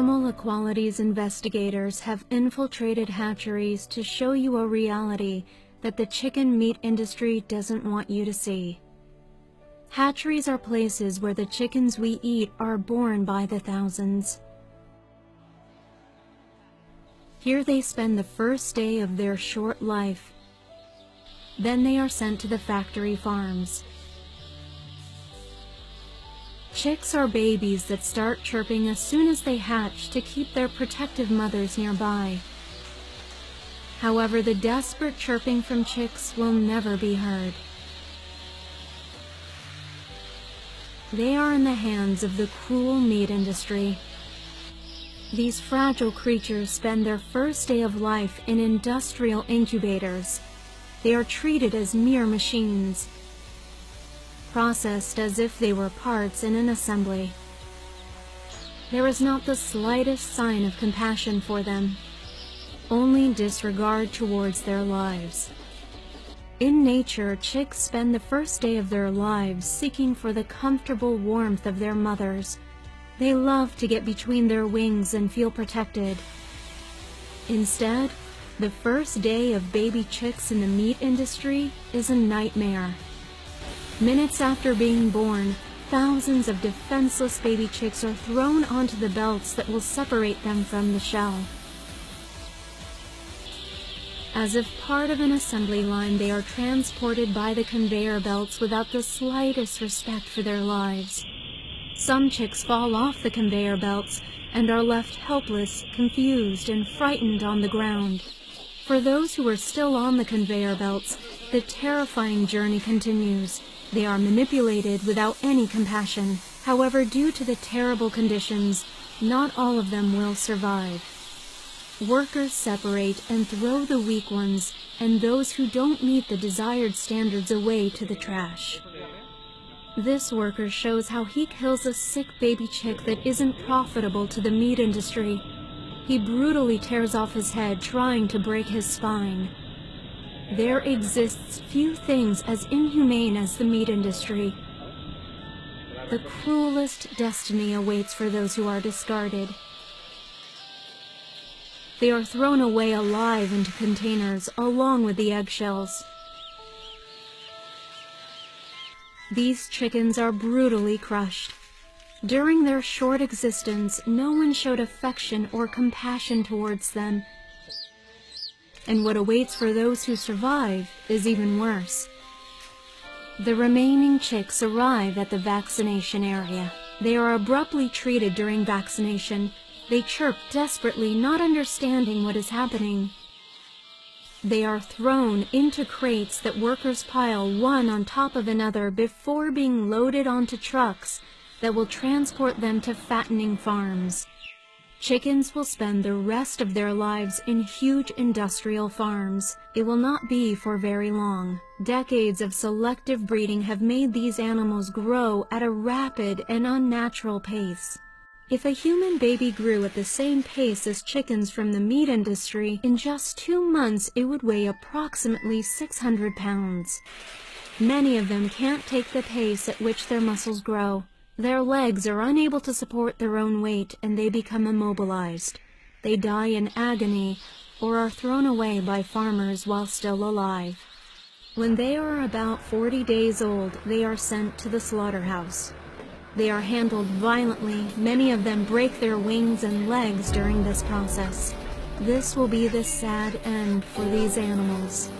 Animal equalities investigators have infiltrated hatcheries to show you a reality that the chicken meat industry doesn't want you to see. Hatcheries are places where the chickens we eat are born by the thousands. Here they spend the first day of their short life. Then they are sent to the factory farms. Chicks are babies that start chirping as soon as they hatch to keep their protective mothers nearby. However, the desperate chirping from chicks will never be heard. They are in the hands of the cruel meat industry. These fragile creatures spend their first day of life in industrial incubators. They are treated as mere machines, processed as if they were parts in an assembly. There is not the slightest sign of compassion for them, only disregard towards their lives. In nature, chicks spend the first day of their lives seeking for the comfortable warmth of their mothers. They love to get between their wings and feel protected. Instead, the first day of baby chicks in the meat industry is a nightmare. Minutes after being born, thousands of defenseless baby chicks are thrown onto the belts that will separate them from the shell. As if part of an assembly line, they are transported by the conveyor belts without the slightest respect for their lives. Some chicks fall off the conveyor belts and are left helpless, confused, and frightened on the ground. For those who are still on the conveyor belts, the terrifying journey continues. They are manipulated without any compassion. However, due to the terrible conditions, not all of them will survive. Workers separate and throw the weak ones and those who don't meet the desired standards away to the trash. This worker shows how he kills a sick baby chick that isn't profitable to the meat industry. He brutally tears off his head, trying to break his spine. There exists few things as inhumane as the meat industry. The cruelest destiny awaits for those who are discarded. They are thrown away alive into containers along with the eggshells. These chickens are brutally crushed. During their short existence, no one showed affection or compassion towards them. And what awaits for those who survive is even worse. The remaining chicks arrive at the vaccination area. They are abruptly treated during vaccination. They chirp desperately, not understanding what is happening. They are thrown into crates that workers pile one on top of another before being loaded onto trucks that will transport them to fattening farms. Chickens will spend the rest of their lives in huge industrial farms. It will not be for very long. Decades of selective breeding have made these animals grow at a rapid and unnatural pace. If a human baby grew at the same pace as chickens from the meat industry, in just 2 months it would weigh approximately 600 pounds. Many of them can't take the pace at which their muscles grow. Their legs are unable to support their own weight and they become immobilized. They die in agony or are thrown away by farmers while still alive. When they are about 40 days old, they are sent to the slaughterhouse. They are handled violently. Many of them break their wings and legs during this process. This will be the sad end for these animals.